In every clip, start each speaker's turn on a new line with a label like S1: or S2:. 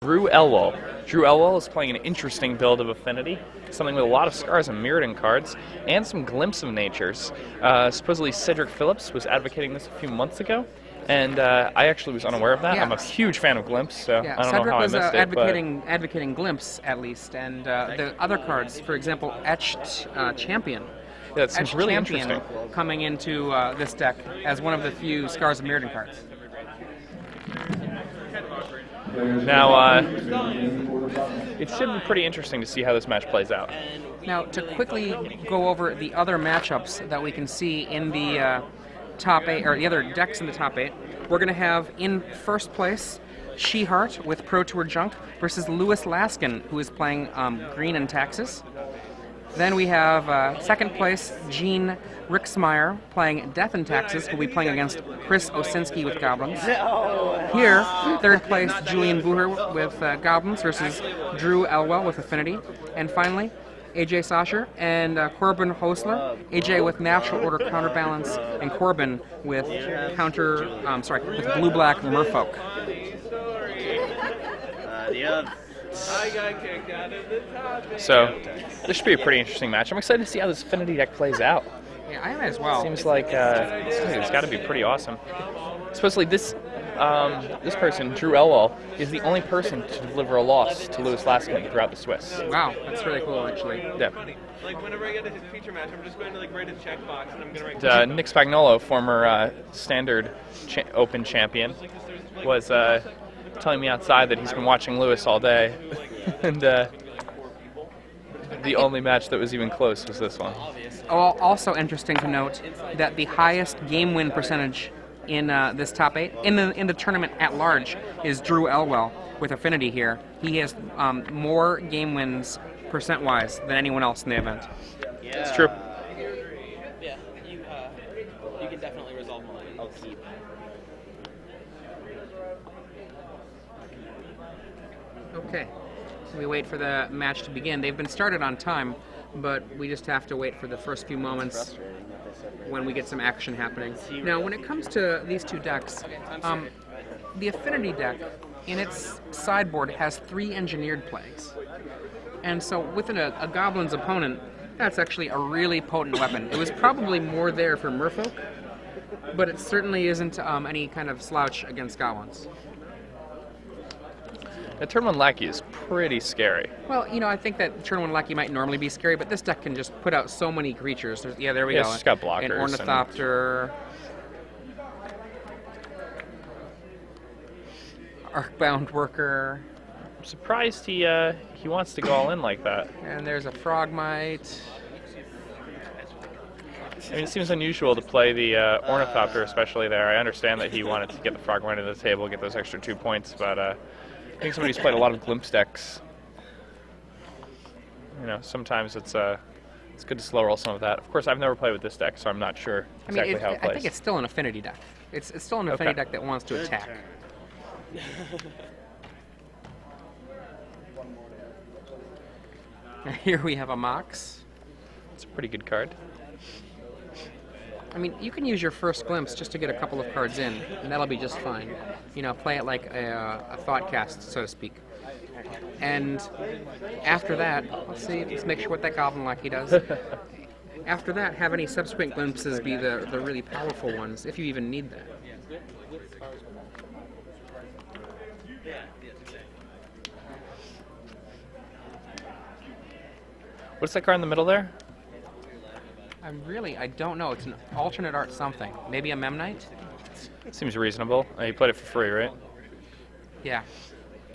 S1: Drew Elwell. Drew Elwell is playing an interesting build of Affinity, something with a lot of scars and Mirrodin cards, and some Glimpse of Natures. Supposedly Cedric Phillips was advocating this a few months ago, and I actually was unaware of that.
S2: Yeah.
S1: I'm a huge fan of Glimpse, so
S2: Yeah,
S1: I don't
S2: Cedric
S1: know how
S2: was
S1: I missed
S2: advocating Glimpse, at least, and the other cards, for example, Etched Champion.
S1: Yeah, it seems
S2: Etched
S1: really
S2: Champion
S1: interesting.
S2: coming into this deck as one of the few Scars of Mirrodin cards.
S1: Now, it should be pretty interesting to see how this match plays out.
S2: Now, to quickly go over the other matchups that we can see in the top 8, or the other decks in the top 8, we're going to have in first place She-Heart with Pro Tour Junk versus Lewis Laskin, who is playing Green and Taxes. Then we have second place Gene Rixmeyer playing Death and Taxes, who will be playing against Chris Osinski with Goblins. Here, third place Jullian Booher with Goblins versus Drew Elwell with Affinity. And finally, AJ Sasher and Corbin Hosler. AJ with Natural Order Counterbalance, and Corbin with with Blue-Black Merfolk.
S1: So, this should be a pretty interesting match. I'm excited to see how this Affinity deck plays out.
S2: Yeah, I am as well.
S1: Seems like it's got to be pretty awesome. Especially this person, Drew Elwell, is the only person to deliver a loss to Lewis Laskin throughout the Swiss.
S2: Wow, that's really cool, actually.
S1: Yeah.
S3: Like whenever I get a feature match, I'm just going to like write a checkbox and I'm going to write.
S1: Nick Spagnuolo, former Standard Open champion, was telling me outside that he's been watching Lewis all day, and the only match that was even close was this one.
S2: Also interesting to note that the highest game win percentage in this top 8 in the tournament at large is Drew Elwell with Affinity here. He has more game wins percent-wise than anyone else in the event.
S4: Yeah.
S1: It's true.
S4: Yeah, you can definitely resolve one. I'll keep.
S2: Okay, so we wait for the match to begin. They've been started on time, but we just have to wait for the first few moments when we get some action happening. Now, when it comes to these two decks, the Affinity deck in its sideboard has 3 engineered plagues. And so within a Goblin's opponent, that's actually a really potent weapon. It was probably more there for Merfolk, but it certainly isn't any kind of slouch against Goblins.
S1: The turn 1 Lackey is pretty scary.
S2: Well, you know, I think that turn 1 Lackey might normally be scary, but this deck can just put out so many creatures. Yeah, there we go.
S1: It's just got blockers.
S2: An Ornithopter. Arcbound Worker.
S1: I'm surprised he wants to go all in like that.
S2: And there's a Frogmite.
S1: I mean, it seems unusual to play the Ornithopter, especially there. I understand that he wanted to get the Frogmite to the table, get those extra 2 points, but I think somebody who's played a lot of Glimpse decks, you know, sometimes it's good to slow roll some of that. Of course, I've never played with this deck, so I'm not sure exactly how it plays.
S2: I think it's still an Affinity deck. It's still an Affinity deck that wants to attack. Here we have a Mox.
S1: It's a pretty good card.
S2: I mean, you can use your first Glimpse just to get a couple of cards in, and that'll be just fine. You know, play it like a Thoughtcast, so to speak. And after that, let's make sure what that Goblin Lackey does. After that, have any subsequent Glimpses be the really powerful ones, if you even need that.
S1: What's that card in the middle there?
S2: I don't know. It's an alternate art something. Maybe a Memnite?
S1: Seems reasonable. You played it for free, right?
S2: Yeah.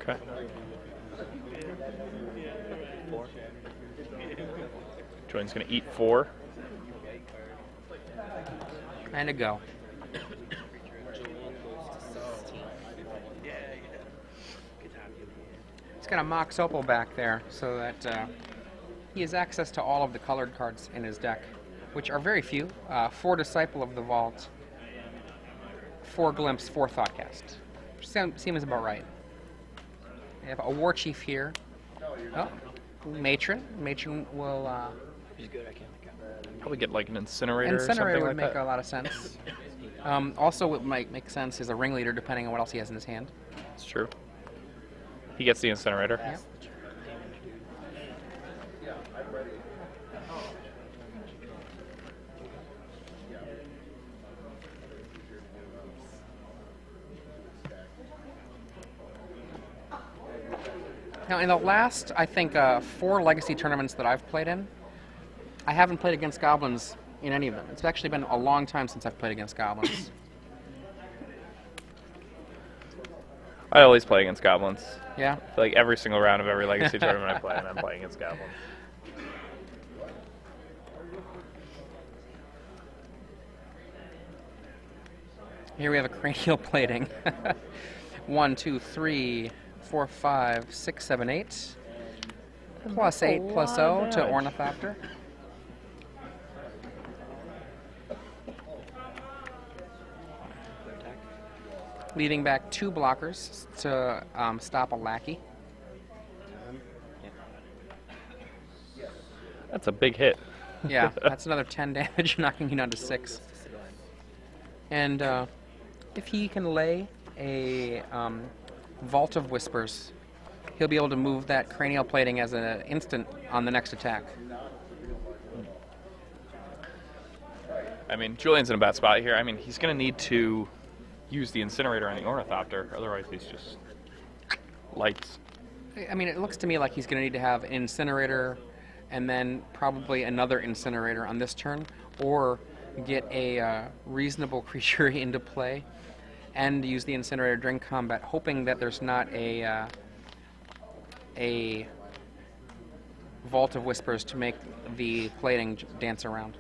S1: Okay. Jordan's going to eat 4.
S2: And a go. He's got a Mox Opal back there so that he has access to all of the colored cards in his deck, which are very few. 4 Disciple of the Vault, 4 Glimpse, 4 Thoughtcast. Seems about right. We have a War Chief here. Oh, Matron. Matron will
S1: probably get like an Incinerator or something
S2: Incinerator would
S1: like
S2: make
S1: that.
S2: a lot of sense. Also, what might make sense is a Ringleader, depending on what else he has in his hand.
S1: It's true. He gets the incinerator.
S2: Yep. Now, in the last, I think, 4 Legacy tournaments that I've played in, I haven't played against Goblins in any of them. It's actually been a long time since I've played against Goblins.
S1: I always play against Goblins.
S2: Yeah?
S1: Like every single round of every Legacy tournament I play, and I'm playing against Goblins.
S2: Here we have a cranial plating. 1, 2, 3, 4, 5, 6, 7, 8. Plus 8 plus 0 to Ornithopter. Leaving back 2 blockers to stop a lackey.
S1: That's a big hit.
S2: Yeah, that's another 10 damage, knocking you down to 6. And if he can lay a Vault of Whispers, he'll be able to move that cranial plating as an instant on the next attack.
S1: I mean, Jullian's in a bad spot here. I mean, he's going to need to use the incinerator on the Ornithopter, otherwise he's just lights.
S2: I mean, it looks to me like he's going to need to have an incinerator and then probably another incinerator on this turn, or get a reasonable creature into play and use the incinerator during combat, hoping that there's not a Vault of Whispers to make the plating dance around.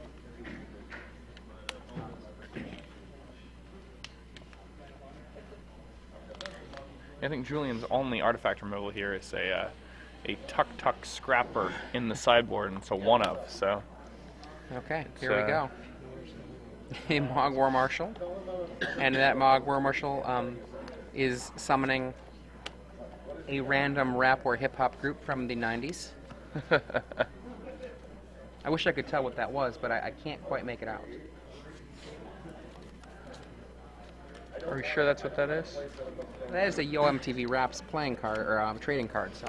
S1: I think Jullian's only artifact removal here is a Tuk-Tuk Scrapper in the sideboard, and it's a 1-of, so...
S2: Okay, here we go. A Mog War Marshal, and that Mog War Marshal is summoning a random rap or hip-hop group from the 90s. I wish I could tell what that was, but I can't quite make it out.
S1: Are we sure that's what that is?
S2: That is a Yo MTV Raps playing card, or trading card, so.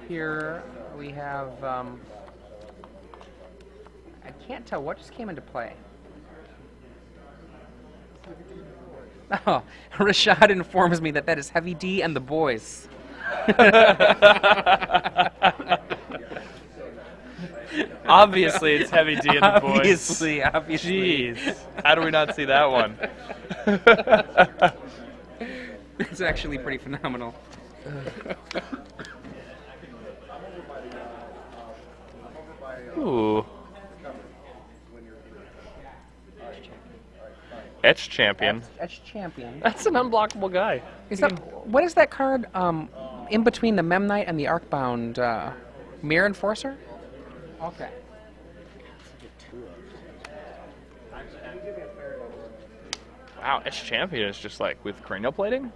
S2: Here we have, I can't tell what just came into play. Oh, Rashad informs me that that is Heavy D and the Boys.
S1: Obviously, it's Heavy D and the Boys.
S2: Obviously.
S1: Jeez. How do we not see that one?
S2: It's actually pretty phenomenal.
S1: Ooh. Etch Champion.
S2: Etch Champion.
S1: That's an unblockable guy.
S2: Is that, what is that card in between the Memnite and the Arcbound? Mirror Enforcer? Okay.
S1: Wow, Etch Champion is just like with cranial plating?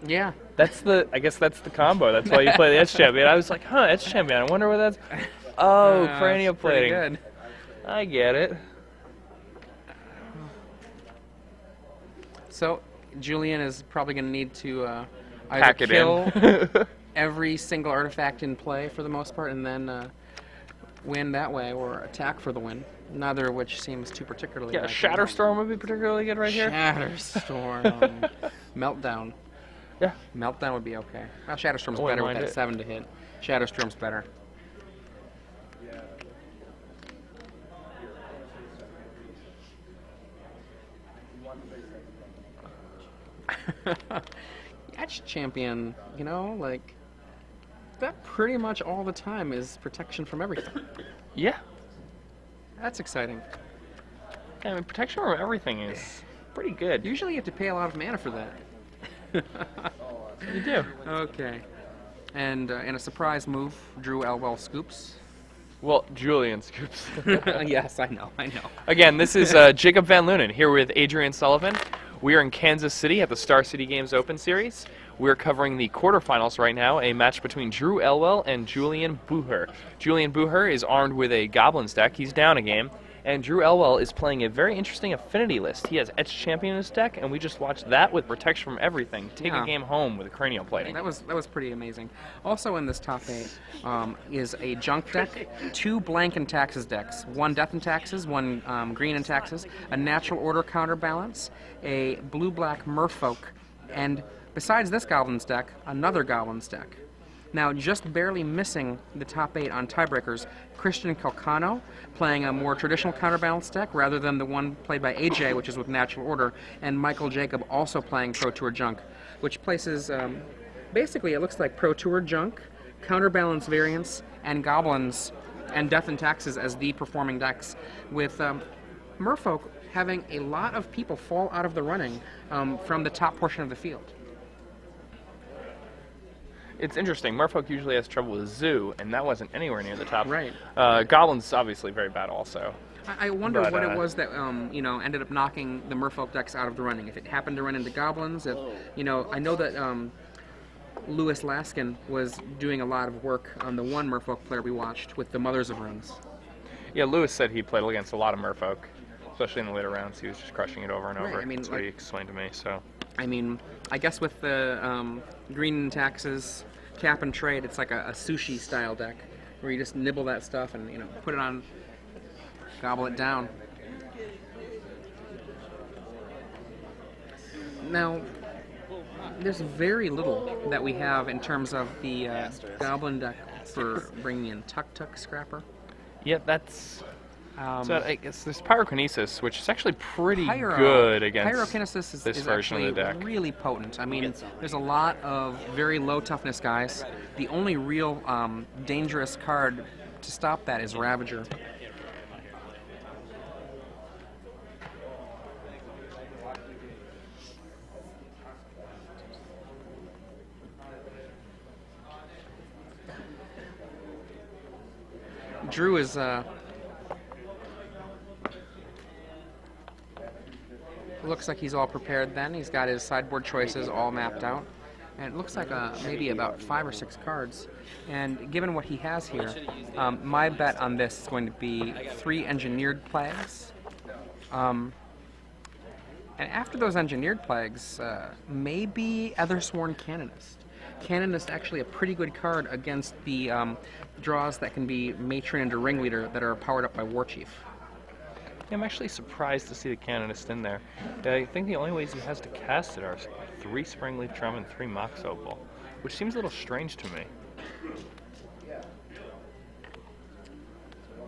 S2: Yeah.
S1: That's the, I guess that's the combo. That's why you play the Etch Champion. I was like, huh, Etch Champion. I wonder what that's. Oh, cranial plating.
S2: Pretty good.
S1: I get it.
S2: So, Jullian is probably going to need to
S1: Pack
S2: either
S1: it
S2: kill
S1: in.
S2: every single artifact in play for the most part, and then win that way, or attack for the win. Neither of which seems too particularly.
S1: Yeah, Shatterstorm would be particularly good right here.
S2: Shatterstorm. Meltdown.
S1: Yeah.
S2: Meltdown would be okay. Well, Shatterstorm's
S1: I wouldn't
S2: better with
S1: mind
S2: that
S1: it.
S2: 7 to hit. Shatterstorm's better. Etch Champion, you know, like, that pretty much all the time is protection from everything.
S1: Yeah.
S2: That's exciting.
S1: Yeah, I mean, protection from everything is pretty good.
S2: Usually you have to pay a lot of mana for that.
S1: You do.
S2: Okay. And in a surprise move, Drew Elwell scoops.
S1: Well, Jullian scoops.
S2: Yes, I know.
S1: Again, this is Jacob Van Lunen here with Adrian Sullivan. We are in Kansas City at the Star City Games Open Series. We're covering the quarterfinals right now, a match between Drew Elwell and Jullian Booher. Jullian Booher is armed with a Goblins deck. He's down a game. And Drew Elwell is playing a very interesting affinity list. He has Etched Champion in his deck, and we just watched that with Protection from Everything take a game home with a cranial plating.
S2: That was pretty amazing. Also in this top 8 is a junk deck, 2 blank and taxes decks, 1 death and taxes, 1 green and taxes, a natural order counterbalance, a blue-black merfolk, and besides this Goblins deck, another Goblins deck. Now, just barely missing the top 8 on tiebreakers, Christian Calcano, playing a more traditional counterbalance deck rather than the one played by AJ, which is with Natural Order, and Michael Jacob also playing Pro Tour Junk, which places, basically it looks like Pro Tour Junk, counterbalance variants, and Goblins, and Death and Taxes as the performing decks, with Merfolk having a lot of people fall out of the running from the top portion of the field.
S1: It's interesting. Merfolk usually has trouble with Zoo, and that wasn't anywhere near the top.
S2: Right.
S1: Goblins obviously very bad also.
S2: I wonder what it was that ended up knocking the Merfolk decks out of the running. If it happened to run into Goblins, if I know that Lewis Laskin was doing a lot of work on the one Merfolk player we watched with the Mothers of Runes.
S1: Yeah, Lewis said he played against a lot of Merfolk, especially in the later rounds. He was just crushing it over and over.
S2: Right, I mean,
S1: that's what he explained to me. So.
S2: I mean, I guess with the green and taxes, cap and trade, it's like a sushi style deck where you just nibble that stuff and put it on, gobble it down. Now, there's very little that we have in terms of the Goblin deck for bringing in Tuk Tuk Scrapper.
S1: Yeah, that's. So I guess there's Pyrokinesis, which is actually pretty good against
S2: Pyrokinesis
S1: this
S2: is
S1: version
S2: actually
S1: of the deck.
S2: really potent. I mean, there's a lot of very low toughness guys. The only real dangerous card to stop that is Ravager. Drew is looks like he's all prepared then. He's got his sideboard choices all mapped out. And it looks like maybe about 5 or 6 cards. And given what he has here, my bet on this is going to be 3 Engineered Plagues. And after those Engineered Plagues, maybe Ethersworn Canonist. Canonist actually a pretty good card against the draws that can be Matron and Ringleader that are powered up by Warchief.
S1: Yeah, I'm actually surprised to see the Canonist in there. I think the only ways he has to cast it are 3 Springleaf Drum and 3 Mox Opal, which seems a little strange to me.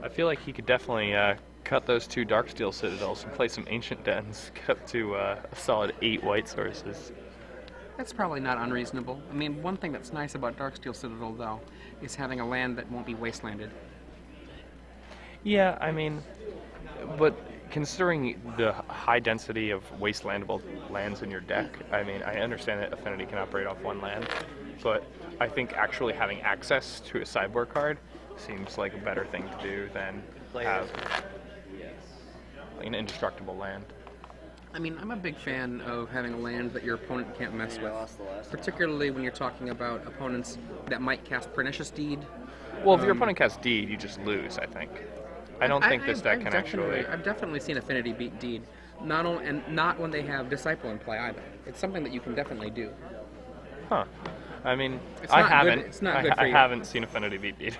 S1: I feel like he could definitely cut those 2 Darksteel Citadels and play some Ancient Dens, get up to a solid 8 white sources.
S2: That's probably not unreasonable. I mean, one thing that's nice about Darksteel Citadel, though, is having a land that won't be wastelanded.
S1: Yeah, I mean, but considering the high density of wastelandable lands in your deck, I mean, I understand that Affinity can operate off 1 land, but I think actually having access to a sideboard card seems like a better thing to do than have an indestructible land.
S2: I mean, I'm a big fan of having a land that your opponent can't mess with, particularly when you're talking about opponents that might cast Pernicious Deed.
S1: Well, if your opponent casts Deed, you just lose, I think. I don't think this deck can actually...
S2: I've definitely seen Affinity beat Deed. Not when they have Disciple in play either. It's something that you can definitely do.
S1: Huh. I mean,
S2: I
S1: haven't seen Affinity beat Deed.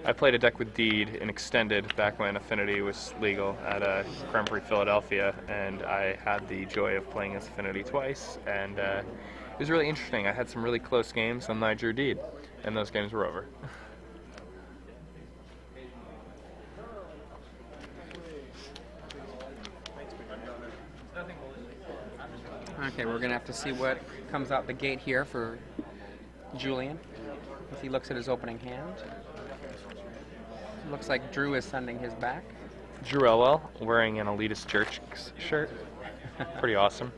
S1: I played a deck with Deed in Extended back when Affinity was legal at Grand Prix Philadelphia, and I had the joy of playing as Affinity twice, and it was really interesting. I had some really close games, and I drew Deed, and those games were over.
S2: Okay, we're going to have to see what comes out the gate here for Jullian as he looks at his opening hand. Looks like Drew is sending his back.
S1: Drew Elwell wearing an Elitist Church shirt. Pretty awesome.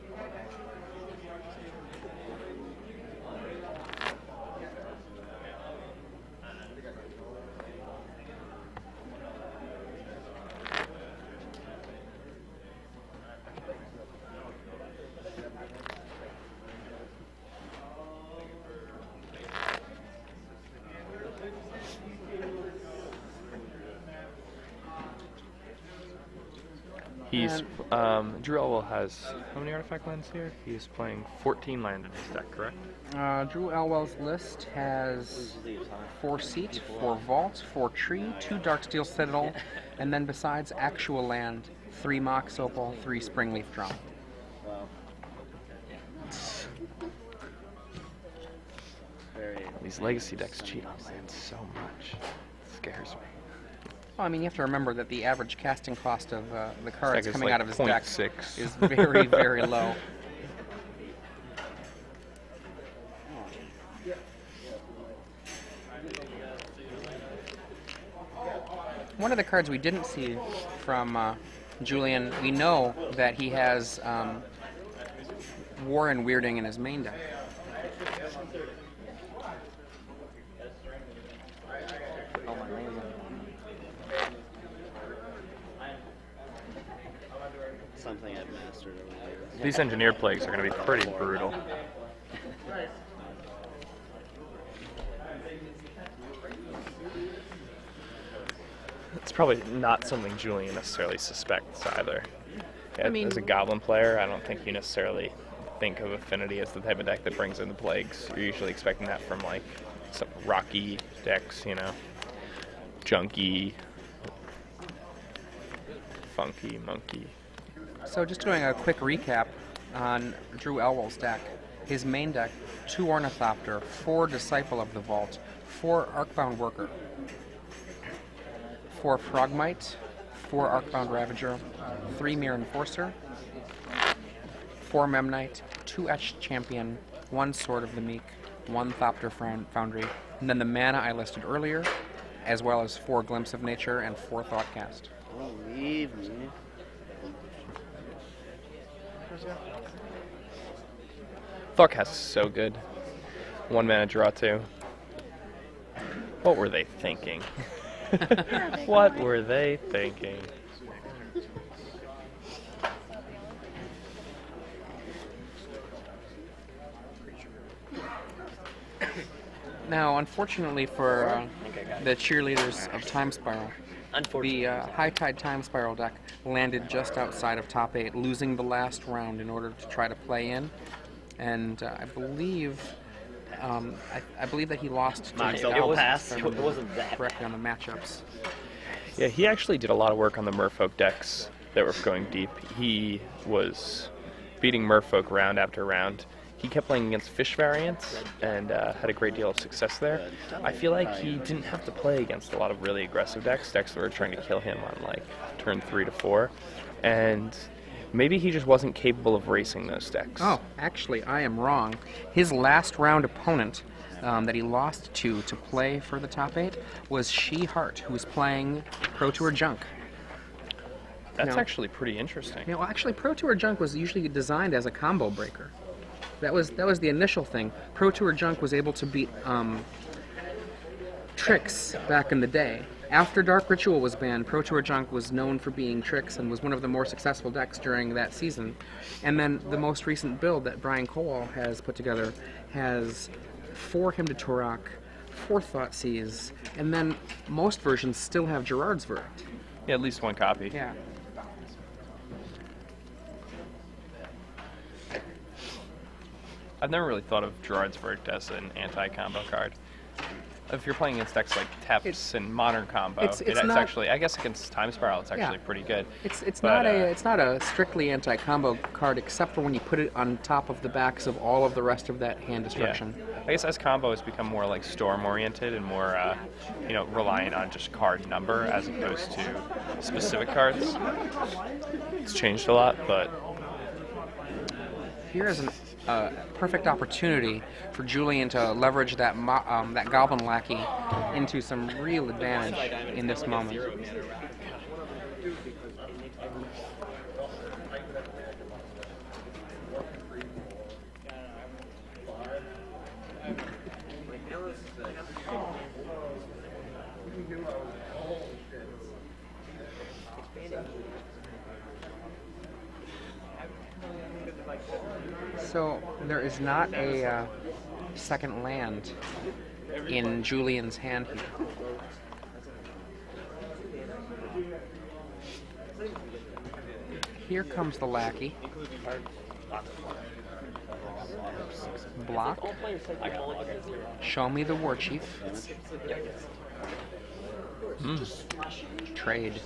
S1: He's Drew Elwell has how many artifact lands here? He's playing 14 land in his deck, correct?
S2: Drew Elwell's list has 4 Seat, 4 Vault, 4 Tree, 2 Darksteel Citadel, and then besides actual land, 3 Mox Opal, 3 Springleaf Drum.
S5: Wow. Very.
S1: These legacy decks cheat on lands so much. It scares me.
S2: Well, I mean, you have to remember that the average casting cost of the cards
S1: deck is
S2: coming
S1: like
S2: out of his deck
S1: 0.6.
S2: is very, very low. One of the cards we didn't see from Jullian, we know that he has War and Weirding in his main deck.
S5: Something I've mastered over the years.
S1: These engineer plagues are going to be pretty brutal. It's probably not something Jullian necessarily suspects either.
S2: I mean,
S1: as a Goblin player, I don't think you necessarily think of Affinity as the type of deck that brings in the plagues. You're usually expecting that from like some rocky decks, you know, junky, funky, monkey.
S2: So just doing a quick recap on Drew Elwell's deck. His main deck, 2 Ornithopter, 4 Disciple of the Vault, 4 Arcbound Worker, 4 Frogmite, 4 Arcbound Ravager, 3 Mirror Enforcer, 4 Memnite, 2 Etched Champion, 1 Sword of the Meek, 1 Thopter Foundry, and then the mana I listed earlier, as well as 4 Glimpse of Nature and 4 Thoughtcast.
S5: Oh, leave me.
S1: Thoughtcast is so good. 1 mana draw 2. What were they thinking? What were they thinking?
S2: Now, unfortunately for the cheerleaders of Time Spiral, the High Tide Time Spiral deck landed just outside of top 8, losing the last round in order to try to play in. And I believe that he lost to
S5: So it wasn't that
S2: correctly on the matchups.
S1: Yeah, he actually did a lot of work on the Merfolk decks that were going deep. He was beating Merfolk round after round. He kept playing against fish variants and had a great deal of success there. I feel like he didn't have to play against a lot of really aggressive decks that were trying to kill him on like turn 3 to 4. And maybe he just wasn't capable of racing those decks.
S2: Oh, actually, I am wrong. His last round opponent that he lost to play for the top 8 was She-Heart, who was playing Pro Tour Junk.
S1: That's actually pretty interesting.
S2: Yeah, well, actually, Pro Tour Junk was usually designed as a combo breaker. That was the initial thing. Pro Tour Junk was able to beat Tricks back in the day. After Dark Ritual was banned, Pro Tour Junk was known for being Tricks and was one of the more successful decks during that season. And then the most recent build that Brian Kowal has put together has 4 Hymn to Torok, 4 Thoughtseize, and then most versions still have Gerard's Verdict.
S1: Yeah, at least 1 copy.
S2: Yeah.
S1: I've never really thought of Gerard's Verdict as an anti-combo card. If you're playing against decks like Teps and Modern Combo, it's
S2: not,
S1: actually, I guess against Time Spiral, it's actually pretty good.
S2: It's not a strictly anti-combo card, except for when you put it on top of the backs of all of the rest of that hand destruction.
S1: Yeah. I guess as combo has become more like storm-oriented and more, reliant on just card number as opposed to specific cards. It's changed a lot, but
S2: here is a perfect opportunity for Jullian to leverage that that Goblin Lackey into some real advantage in this moment. So there is not a second land in Jullian's hand here. Here comes the lackey. Block. Show me the war chief. Trade.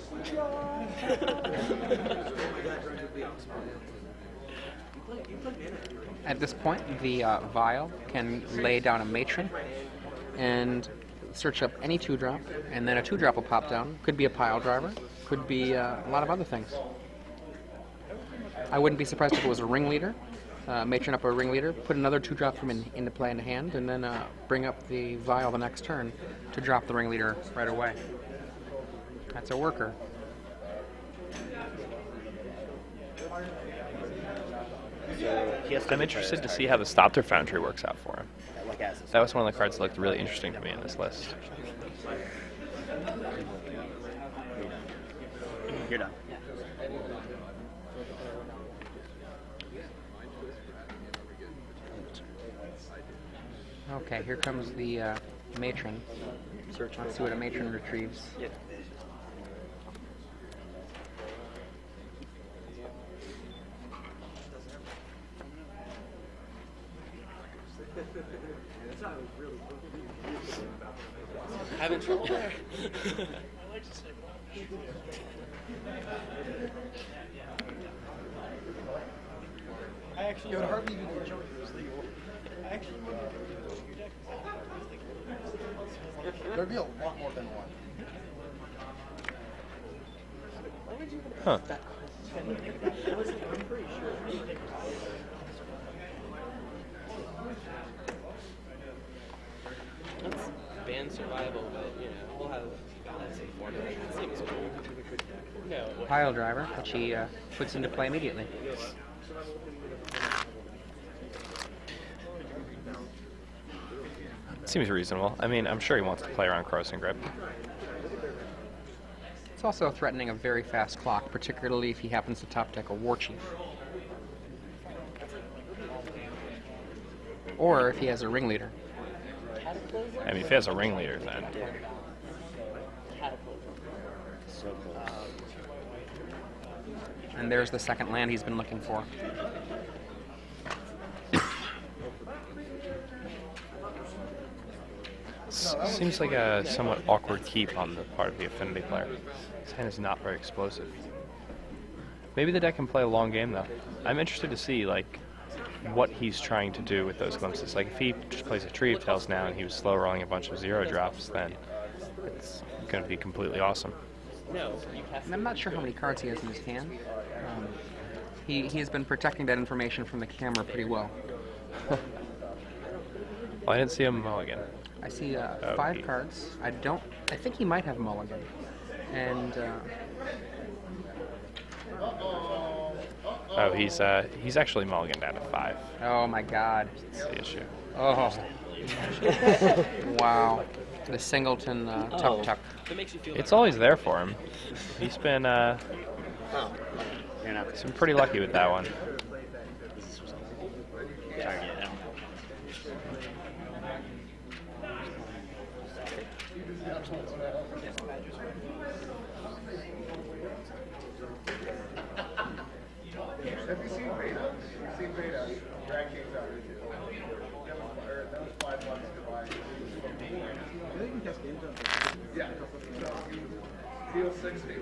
S2: At this point, the vial can lay down a matron and search up any 2-drop, and then a 2-drop will pop down. Could be a pile driver, could be a lot of other things. I wouldn't be surprised if it was a ringleader. Matron up a ringleader, put another 2-drop from into play in the hand, and then bring up the vial the next turn to drop the ringleader right away. That's a worker.
S1: I'm interested to see how the Stop Their Foundry works out for him. That was one of the cards that looked really interesting to me in this list.
S5: You're done.
S2: Okay, here comes the matron. Let's see what a matron retrieves.
S4: Having trouble there.
S3: I actually would hardly even enjoy this legal. I actually would your deck. There'd be a lot more than one.
S1: Huh.
S4: That's band survival, but you know, we'll have some form. It seems cool. No.
S2: Pile driver, which he puts into play immediately.
S1: Seems reasonable. I mean, I'm sure he wants to play around Crossing Grip.
S2: It's also threatening a very fast clock, particularly if he happens to top deck a war chief. Or if he has a ringleader.
S1: I mean, if he has a ringleader, then
S2: And there's the second land he's been looking for.
S1: seems like a somewhat awkward keep on the part of the Affinity player. His hand is not very explosive. Maybe the deck can play a long game, though. I'm interested to see, like, what he's trying to do with those glimpses. Like, if he just plays a Tree of Tails now and he was slow rolling a bunch of 0-drops, then it's going to be completely awesome.
S2: I'm not sure how many cards he has in his hand. He has been protecting that information from the camera pretty well.
S1: Well, I didn't see him mulligan.
S2: I see 5 cards. I think he might have mulligan. And
S1: oh, he's actually mulliganed out of 5.
S2: oh my God!
S1: That's the issue.
S2: Oh, wow! The Singleton tuck.
S1: It's always there for him. He's been pretty lucky with that one.
S3: Have you seen Beta? You've seen Beta. Drag Kings out. That was 5 months to buy. I think you can test games on it. Yeah. Deal 60.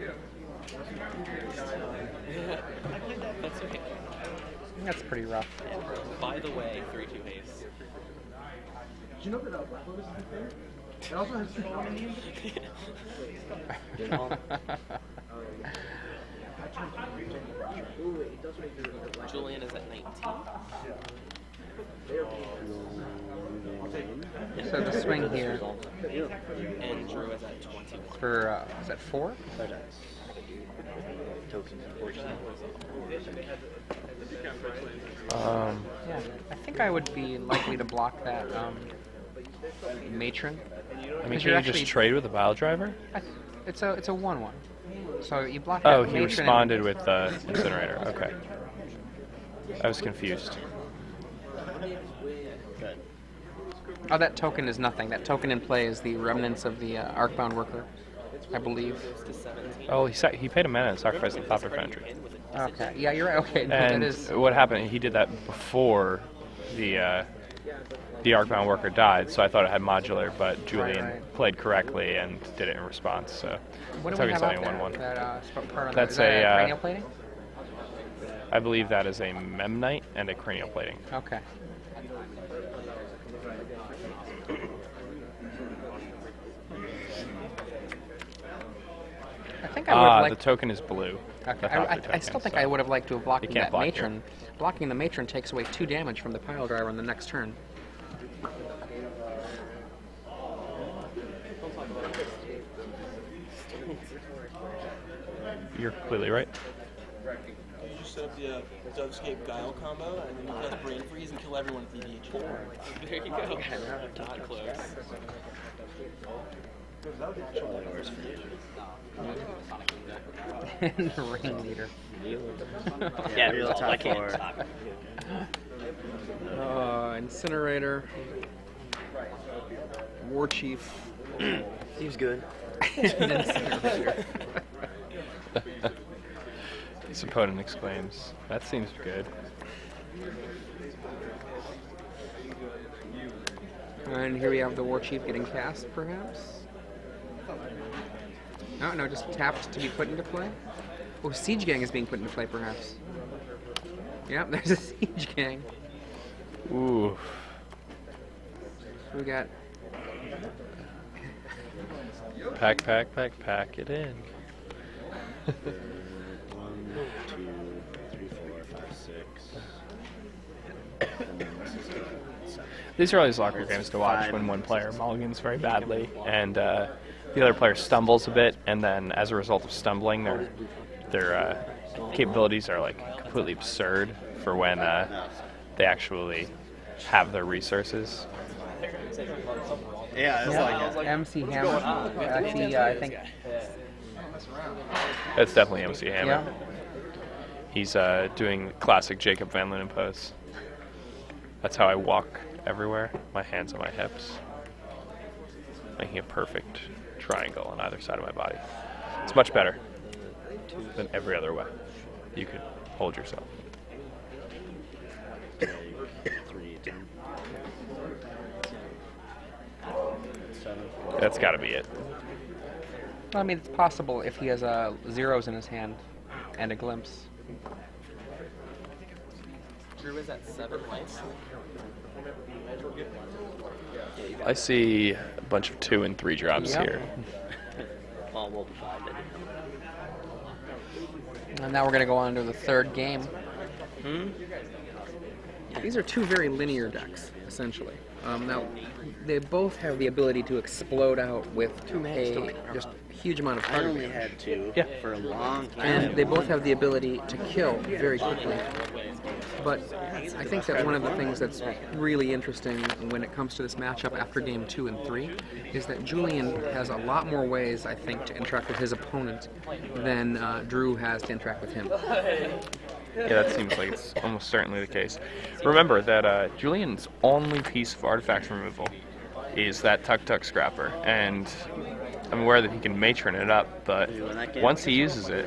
S4: That's okay.
S2: That's pretty rough.
S4: By the way, 3-2 haste.
S3: Did you know that Black Lotus is a thing? It also has 2 on
S4: Jullian is at 19.
S2: So the swing here
S4: And Drew is at 21.
S2: for is that 4? Yeah, I think I would be likely to block that matron.
S1: I mean, can you just trade with a Bile Driver?
S2: It's a 1/1. So you block.
S1: Oh,
S2: that
S1: he
S2: matron
S1: responded with the Incinerator. Okay. I was confused.
S2: Oh, that token is nothing. That token in play is the remnants of the Arcbound Worker, I believe.
S1: Oh, he paid a mana and sacrificed the Copper Foundry.
S2: Okay. Yeah, you're right. Okay. No,
S1: And
S2: that is.
S1: what happened? He did that before the Arcbound worker died, so I thought it had modular, but Jullian
S2: right.
S1: played correctly and did it in response. So
S2: What do
S1: took
S2: we
S1: his
S2: have up
S1: setting
S2: there?
S1: 1-1.
S2: That part on
S1: That's
S2: the, is that
S1: a,
S2: cranial plating?
S1: I believe that is a memnite and a cranial plating.
S2: Okay. I think I would have
S1: The
S2: liked.
S1: token is blue.
S2: Okay.
S1: The
S2: I
S1: token,
S2: still think
S1: so
S2: I would have liked to have blocked
S1: you can't
S2: that
S1: block
S2: matron. Blocking the matron takes away 2 damage from the pile driver on the next turn.
S1: You're completely right.
S4: You just set up the Dovescape Guile combo, and then you press Brain Freeze and kill everyone with EDH. There you go. Not close.
S2: And the ring leader.
S5: Yeah, real top 4.
S2: Incinerator. War Chief.
S5: Seems good.
S2: Incinerator.
S1: His opponent exclaims, "That seems good."
S2: And here we have the War Chief getting cast, perhaps? Oh, no, just tapped to be put into play? Oh, Siege Gang is being put into play, perhaps. Yep, there's a Siege Gang.
S1: Ooh.
S2: We got...
S1: Pack it in.
S5: 1, 2, 3, 4, 5, 6. And then this is 7.
S1: These are always locker games to watch when one player mulligans very badly and the other player stumbles a bit, and then as a result of stumbling, their capabilities are like completely absurd for when they actually have their resources.
S5: Yeah, it's like
S2: MC Hammer. Actually, I think...
S1: It's definitely MC Hammer.
S2: Yeah.
S1: He's doing the classic Jacob Van Lunen pose. That's how I walk everywhere, my hands on my hips, making a perfect triangle on either side of my body. It's much better than every other way you could hold yourself.
S5: 3, 10. 7.
S1: That's got to be it.
S2: Well, I mean, it's possible if he has zeros in his hand and a glimpse.
S4: Drew is at 7 lights.
S1: I see a bunch of 2 and 3 drops
S2: Yep.
S1: here.
S5: All will be 5.
S2: And now we're going to go on to the third game. These are 2 very linear decks, essentially. Now, they both have the ability to explode out with a just huge amount of
S5: I
S2: target
S5: only
S2: damage.
S5: had 2 for a long time.
S2: And they both have the ability to kill very quickly. But I think that one of the things that's really interesting when it comes to this matchup after game 2 and 3 is that Jullian has a lot more ways, I think, to interact with his opponent than Drew has to interact with him.
S1: Yeah, that seems like it's almost certainly the case. Remember that Jullian's only piece of artifact removal is that Tuk-Tuk Scrapper, and I'm aware that he can matron it up, but once he uses it,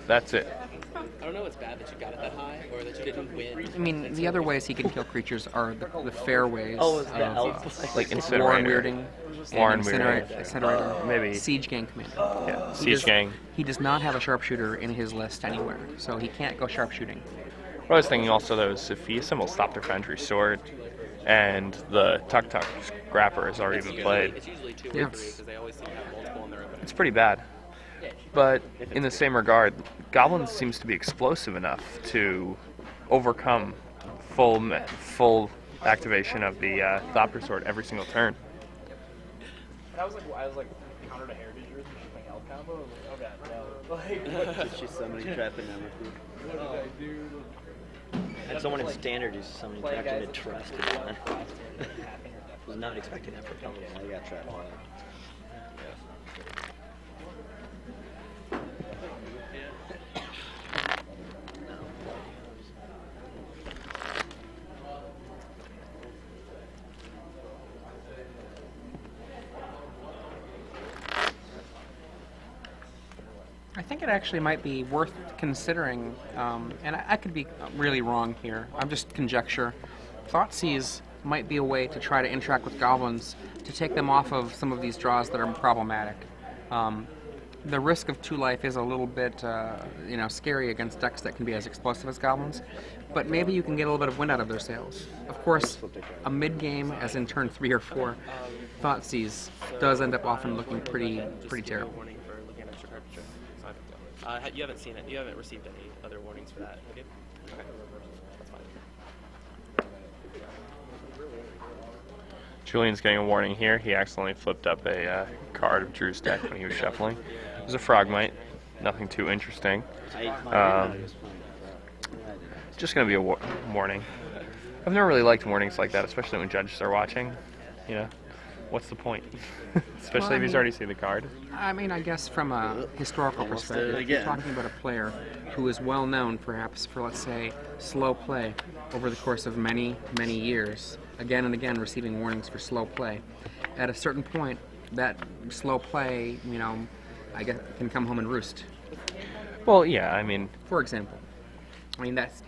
S1: that's it.
S4: I don't know it's bad that you got it that high, or that you didn't win.
S2: I mean, the other ways he can kill creatures are the fair ways
S5: Oh, it's the
S2: of
S5: elf.
S1: Like
S2: Warren
S1: Incinerator.
S2: Weirding
S1: Warren
S2: and
S1: Weirding.
S2: Incinerator.
S1: Maybe.
S2: Siege Gang Commander.
S1: Yeah,
S2: He
S1: Siege
S2: does-
S1: Gang.
S2: He does not have a sharpshooter in his list anywhere, so he can't go sharpshooting.
S1: What I was thinking also, though, is if he assembles Stop Their Foundry Sword and the Tuk-Tuk Scrapper has already been played,
S4: It's usually 2
S2: Yeah.
S4: or 3, because they always seem to have multiple in their opening.
S1: it's pretty bad. But in the same regard, Goblins seems to be explosive enough to overcome full activation of the Thopter Sword every single turn.
S3: I was like counter to heritage yours and she's like elf combo. I was like, okay, no. Like,
S5: It's just summoning trap and number.
S3: what did I do?
S6: And someone in standard is summoning trap to mid-trust. Was not expecting that for a couple.
S5: I got trap.
S2: I think think it actually might be worth considering, and I could be really wrong here. I'm just conjecture. Thoughtseize might be a way to try to interact with goblins to take them off of some of these draws that are problematic. The risk of 2 life is a little bit, scary against decks that can be as explosive as goblins, but maybe you can get a little bit of wind out of their sails. Of course, a mid-game, as in turn 3 or 4, Thoughtseize does end up often looking pretty terrible.
S6: Warning for looking at extra card picture. It's not a big deal. You haven't seen it. You haven't received any other warnings for that, have you? Okay. That's fine.
S1: Jullian's getting a warning here. He accidentally flipped up a card of Drew's deck when he was shuffling. It was a Frogmite. Nothing too interesting. Just going to be a warning. I've never really liked warnings like that, especially when judges are watching. You know, what's the point? Especially if he's already seen the card.
S2: I mean, I guess from a historical perspective, if you're talking about a player who is well known, perhaps, for, let's say, slow play over the course of many, many years, again and again receiving warnings for slow play, at a certain point, that slow play, I guess, can come home and roost.
S1: Well, yeah, I mean...
S2: For example. I mean, that's...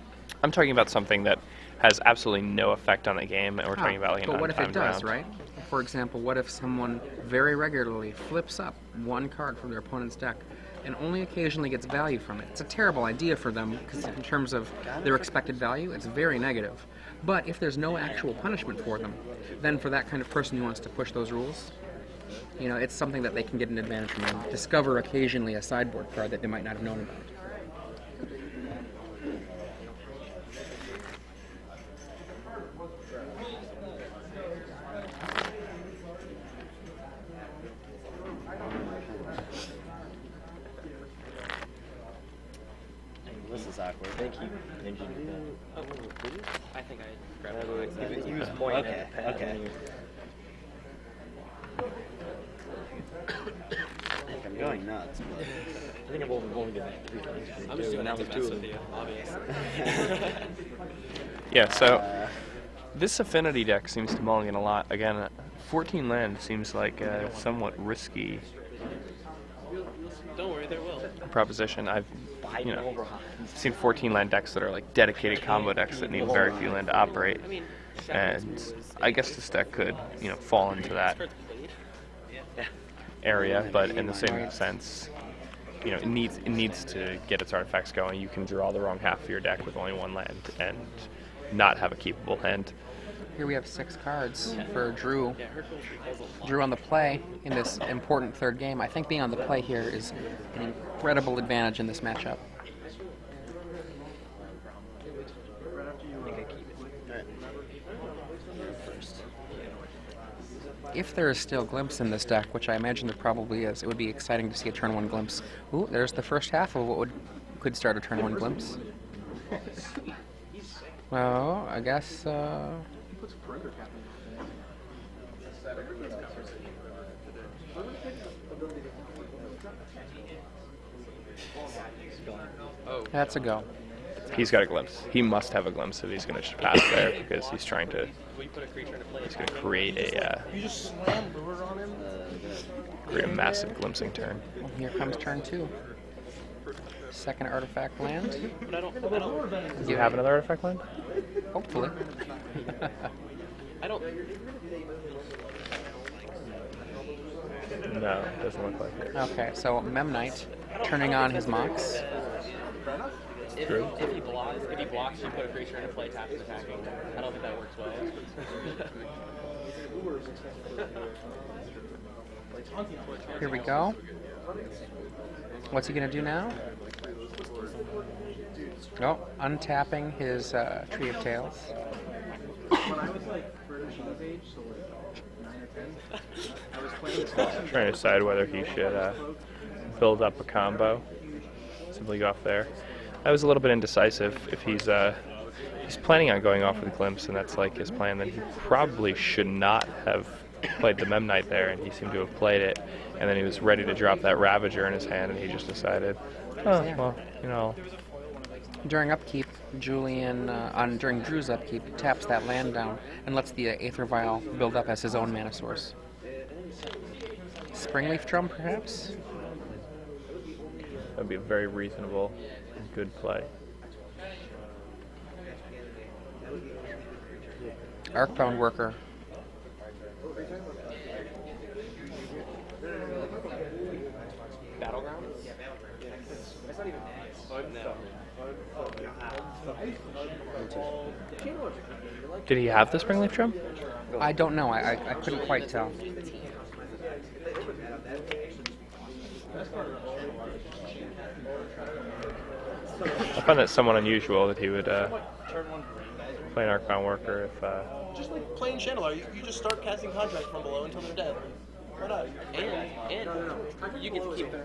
S1: I'm talking about something that has absolutely no effect on the game, and we're talking about like an
S2: but what if it does,
S1: round.
S2: right? For example, what if someone very regularly flips up 1 card from their opponent's deck and only occasionally gets value from it? It's a terrible idea for them, because in terms of their expected value, it's very negative. But if there's no actual punishment for them, then for that kind of person who wants to push those rules, it's something that they can get an advantage from and discover occasionally a sideboard card that they might not have known about.
S5: This is awkward.
S6: I think he injured your pen. Oh, did you? I think I grabbed it. He was pointing at the pen.
S5: Okay. I'm going nuts.
S6: I think I've only done that 3 times. I'm just doing that to mess with you, obviously.
S1: Yeah, so this Affinity deck seems to mulligan a lot. Again, 14 land seems like a somewhat risky
S6: Don't worry, there will.
S1: proposition. I've seen 14 land decks that are like dedicated combo decks that need very few land to operate, and I guess this deck could fall into that area, but in the same sense, it needs to get its artifacts going. You can draw the wrong half of your deck with only 1 land and not have a keepable hand.
S2: Here we have 6 cards for Drew. Drew on the play in this important 3rd game. I think being on the play here is an incredible advantage in this matchup. If there is still Glimpse in this deck, which I imagine there probably is, it would be exciting to see a turn 1 Glimpse. Ooh, there's the first half of what could start a turn 1 Glimpse. Well, I guess... That's a go.
S1: He's got a glimpse. He must have a glimpse if he's going to just pass there, because he's trying to. He's going to create a.
S4: You just slam Booher on him.
S1: Create a massive glimpsing turn.
S2: Well, here comes turn 2. Second artifact land.
S1: Do you have another artifact land?
S2: Hopefully.
S6: I don't.
S1: No, it doesn't look like it.
S2: Okay, so Memnite turning on his Mox.
S6: If he blocks, you put a creature into play, tap and attacking. I don't think that works well.
S2: Here we go. What's he going to do now? Oh, untapping his Tree of Tales.
S3: When I was like Bernadette's age, so like 9 or 10, I was playing.
S1: Trying to decide whether he should build up a combo. Simply go off there. I was a little bit indecisive. If he's planning on going off with Glimpse, and that's like his plan, then he probably should not have played the Memnite there, and he seemed to have played it, and then he was ready to drop that Ravager in his hand, and he just decided, oh, well,
S2: During upkeep, Jullian, during Drew's upkeep, taps that land down and lets the Aether Vial build up as his own mana source. Springleaf Drum, perhaps?
S1: would be a very reasonable and good play.
S2: Arcbound worker.
S1: Did he have the springleaf drum?
S2: I don't know. I couldn't quite tell.
S1: I find that somewhat unusual that he would play an Arcbound worker if...
S4: Just like playing Chandelier, you just start casting contracts from below until they're dead. Why not?
S6: And you get to keep them.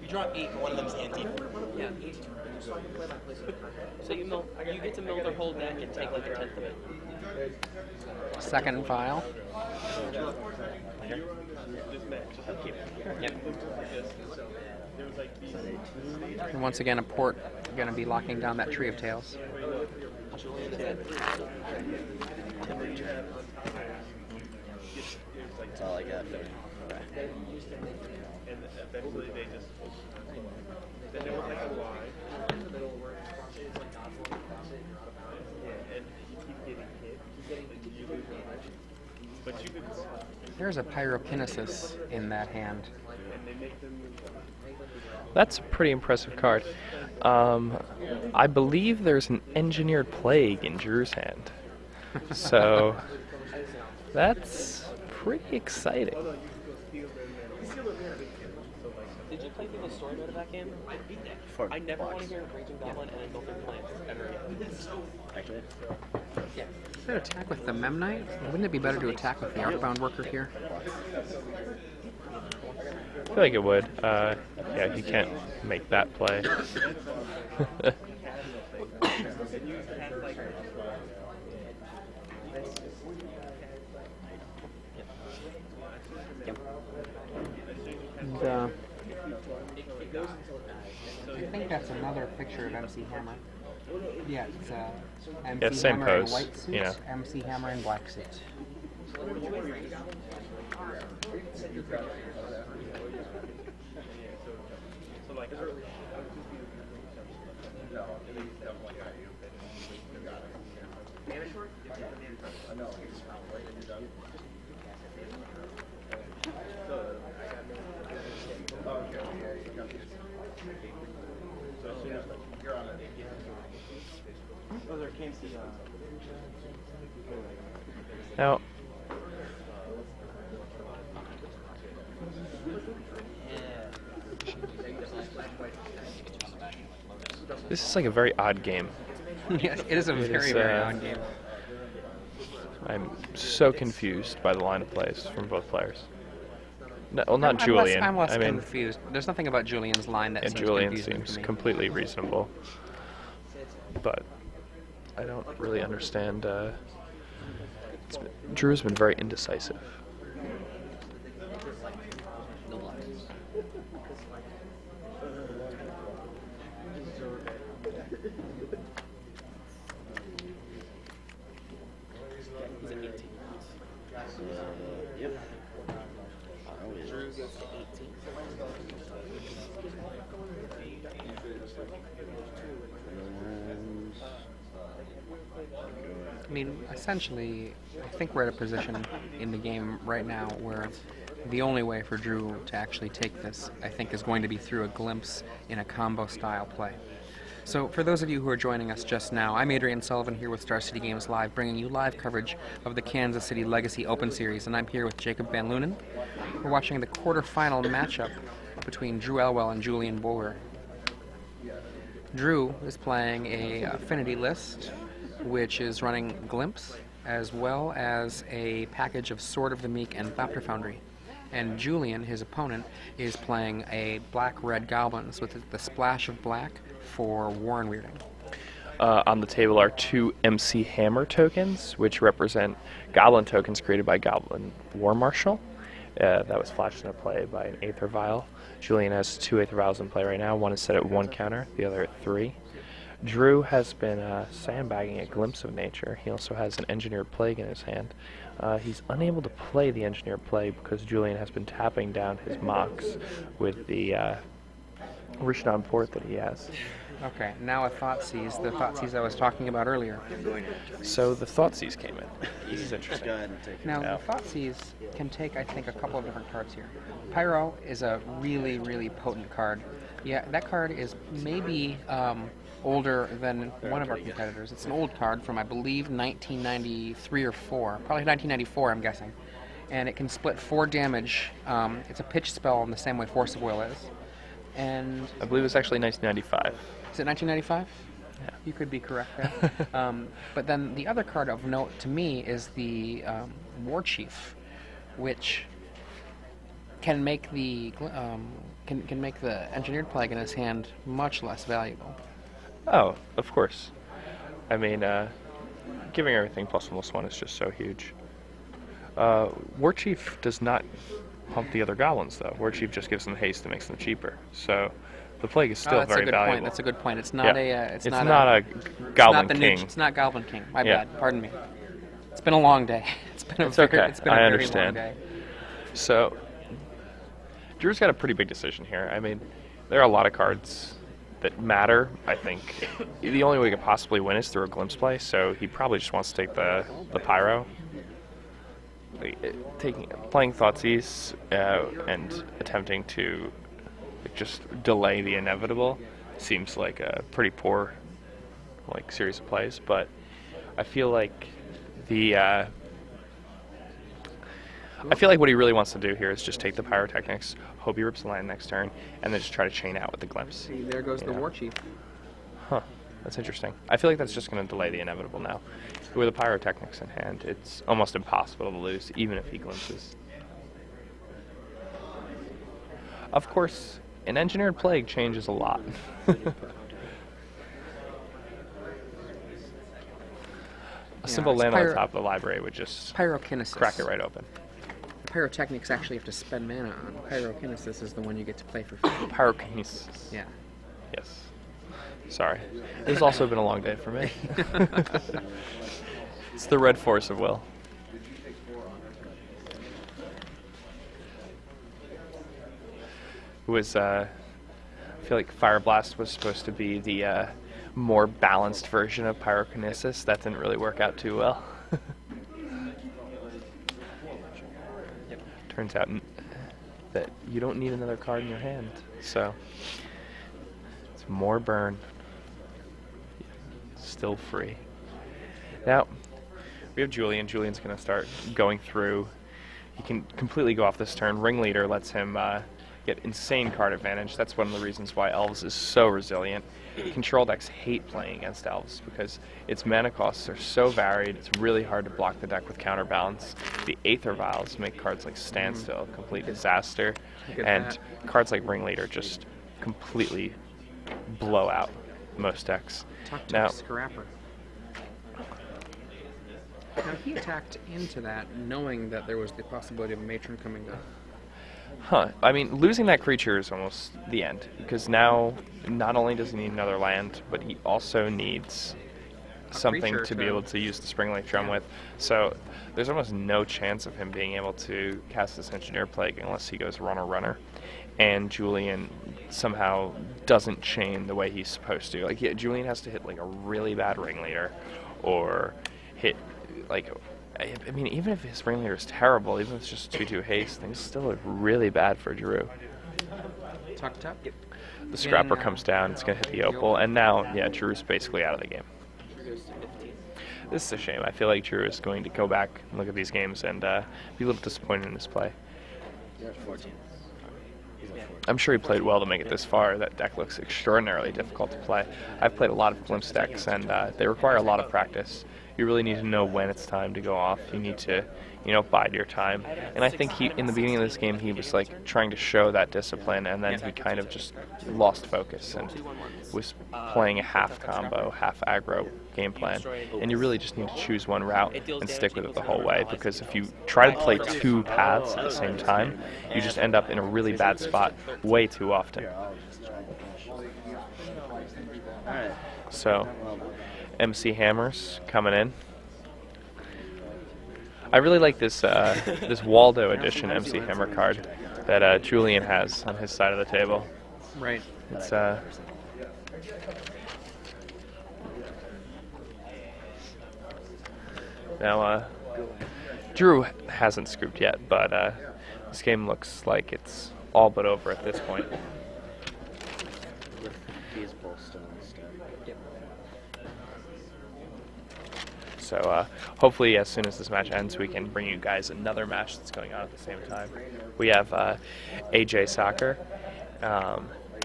S4: You draw 8 and one of them's anti.
S6: Yeah. So you get to mill their whole deck and take like a tenth of it.
S2: Second file.
S6: Yep.
S2: And once again, a port going to be locking down that Tree of Tails.
S5: That's all I got.
S2: There's a Pyrokinesis in that hand.
S1: That's a pretty impressive card. I believe there's an Engineered Plague in Drew's hand. So that's pretty exciting.
S6: Did you play through the story mode of that game? I never want to hear a Raging Goblin and a Golden Plants ever again.
S5: Actually,
S6: Yeah.
S2: Should I attack with the Memnite? Wouldn't it be better to attack with the Arcbound worker here?
S1: I feel like it would. Yeah, he can't make that play.
S2: And, I think that's another picture of MC Hammer. Yeah, it's MC
S1: Yeah, same
S2: Hammer in
S1: pose,
S2: white suit,
S1: yeah.
S2: MC Hammer in black suit.
S1: Now, this is like a very odd game.
S2: Yes, it is a very,
S1: is,
S2: very odd game.
S1: I'm so confused by the line of plays from both players. No, well, not Jullian.
S2: I'm less
S1: I mean,
S2: confused. There's nothing about Julian's line that
S1: yeah,
S2: seems
S1: Jullian
S2: confusing
S1: seems
S2: to me.
S1: completely reasonable, but I don't really understand. Drew's been very indecisive.
S6: He's at 18.
S5: yep.
S6: Drew goes to 18.
S2: I mean, essentially, I think we're at a position in the game right now where the only way for Drew to actually take this, I think, is going to be through a glimpse in a combo-style play. So, for those of you who are joining us just now, I'm Adrian Sullivan here with Star City Games Live, bringing you live coverage of the Kansas City Legacy Open Series, and I'm here with Jacob Van Lunen. We're watching the quarterfinal matchup between Drew Elwell and Jullian Booher. Drew is playing a affinity list, which is running Glimpse, as well as a package of Sword of the Meek and Thopter Foundry. And Jullian, his opponent, is playing a black-red goblins with the splash of black for Warren Weirding.
S1: On the table are 2 MC Hammer tokens, which represent Goblin tokens created by Goblin War Marshal. That was flashed into play by an Aether Vial. Jullian has 2 Aether Vials in play right now. One is set at 1 counter, the other at 3. Drew has been sandbagging a glimpse of nature. He also has an engineered plague in his hand. He's unable to play the engineered plague because Jullian has been tapping down his mocks with the Rishnon port that he has.
S2: Okay, now a Thoughtseize, the Thoughtseize I was talking about earlier.
S1: So the Thoughtseize came in. This is interesting.
S5: Go ahead and take it.
S2: Now,
S1: Yeah.
S2: the Thoughtseize can take, I think, a couple of different cards here. Pyro is a really, really potent card. Yeah, that card is maybe older than one of our competitors. It's an old card from, I believe, 1993 or 4. Probably 1994, I'm guessing. And it can split 4 damage. It's a pitch spell in the same way Force of Will is. And
S1: I believe it's actually 1995.
S2: is it 1995?
S1: Yeah.
S2: You could be correct there. But then the other card of note to me is the War Chief, which can make the can make the Engineered Plague in his hand much less valuable.
S1: Oh, of course. I mean, giving everything +1/+1 is just so huge. War Chief does not pump the other goblins, though. War Chief just gives them haste and makes them cheaper. So the plague is still
S2: That's
S1: very
S2: a good
S1: valuable.
S2: point. That's a good point. It's not
S1: Yeah.
S2: a.
S1: It's not a Goblin King.
S2: It's not Goblin King. My
S1: Yeah.
S2: bad. Pardon me. It's been a long day. It's been a
S1: It's
S2: very,
S1: okay.
S2: It's been a
S1: I
S2: very
S1: understand.
S2: long day.
S1: So Drew's got a pretty big decision here. I mean, there are a lot of cards that matter. I think the only way he could possibly win is through a glimpse play. So he probably just wants to take the Pyro. Playing Thoughtseize and attempting to just delay the inevitable seems like a pretty poor series of plays, but I feel like what he really wants to do here is just take the Pyrotechnics, hope he rips the land next turn, and then just try to chain out with the Glimpse.
S2: See, there goes the
S1: Yeah.
S2: War Chief.
S1: Huh. That's interesting. I feel like that's just going to delay the inevitable now. With the Pyrotechnics in hand, it's almost impossible to lose, even if he glimpses. Of course, an Engineered Plague changes a lot. A simple
S2: it's
S1: land on the top of the library would just
S2: Pyrokinesis.
S1: crack it right open.
S2: Pyrotechnics actually have to spend mana on. Pyrokinesis is the one you get to play for free.
S1: Pyrokinesis.
S2: Yeah.
S1: Yes. Sorry. It's also been a long day for me. It's the red force of will. It was, I feel like Fire Blast was supposed to be the more balanced version of Pyrokinesis. That didn't really work out too well. Turns out that you don't need another card in your hand, so it's more burn. Still free. Now, we have Jullian. Julian's going to start going through. He can completely go off this turn. Ringleader lets him get insane card advantage. That's one of the reasons why Elves is so resilient. Control decks hate playing against Elves because its mana costs are so varied. It's really hard to block the deck with counterbalance. The Aether Vials make cards like Standstill a complete disaster, and cards like Ringleader just completely blow out most decks. Now,
S2: Scrapper. Now he attacked into that, knowing that there was the possibility of a matron coming down.
S1: huh, I mean, losing that creature is almost the end, because now not only does he need another land, but he also needs something
S2: creature
S1: to be
S2: to-
S1: able to use the Spring Lake Drum with. So there's almost no chance of him being able to cast this Engineer Plague unless he goes runner. And Jullian somehow doesn't chain the way he's supposed to. Like, yeah, Jullian has to hit like a really bad Ringleader, or hit like, I mean, even if his Ringleader is terrible, even if it's just 2/2 haste, things still look really bad for Drew.
S2: Tuck.
S1: The Scrapper comes down, it's going to hit the Opal, and now, yeah, Drew's basically out of the game. This is a shame. I feel like Drew is going to go back and look at these games and be a little disappointed in his play.
S5: 14.
S1: I'm sure he played well to make it this far. That deck looks extraordinarily difficult to play. I've played a lot of Glimpse decks, and they require a lot of practice. You really need to know when it's time to go off. You need to, bide your time. And I think in the beginning of this game, he was like trying to show that discipline, and then he kind of just lost focus and was playing a half combo, half aggro game plan. And you really just need to choose one route and stick with it the whole way, because if you try to play two paths at the same time, you just end up in a really bad spot way too often.
S5: Alright.
S1: So, MC Hammers coming in. I really like this this Waldo edition MC Hammer card that Jullian has on his side of the table.
S2: Right.
S1: It's now Drew hasn't scooped yet, but this game looks like it's all but over at this point.
S5: Feasible still and stuff. Yep.
S1: So hopefully as soon as this match ends, we can bring you guys another match that's going on at the same time. We have AJ Soccer.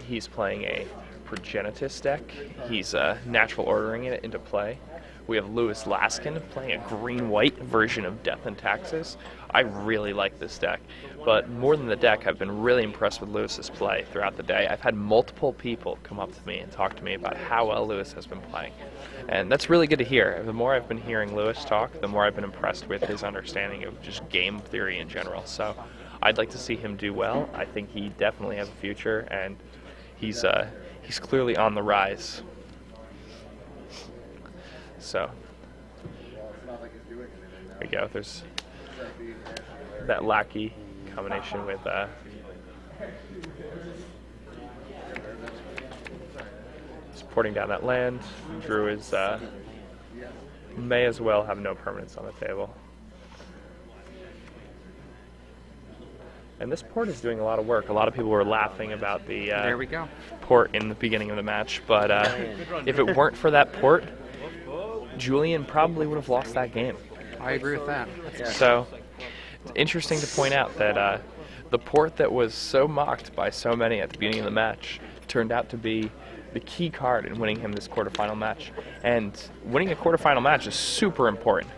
S1: He's playing a Progenitus deck. He's natural ordering it into play. We have Lewis Laskin playing a green-white version of Death and Taxes. I really like this deck, but more than the deck, I've been really impressed with Lewis's play throughout the day. I've had multiple people come up to me and talk to me about how well Lewis has been playing, and that's really good to hear. The more I've been hearing Lewis talk, the more I've been impressed with his understanding of just game theory in general. So I'd like to see him do well. I think he definitely has a future, and he's clearly on the rise. So there we go. There's that Lackey combination with supporting down that land. Drew is may as well have no permanents on the table. And this port is doing a lot of work. A lot of people were laughing about the
S2: There we go.
S1: port in the beginning of the match, but if it weren't for that port, Jullian probably would have lost that game.
S2: I agree with that.
S1: So it's interesting to point out that the port that was so mocked by so many at the beginning of the match turned out to be the key card in winning him this quarterfinal match. And winning a quarterfinal match is super important.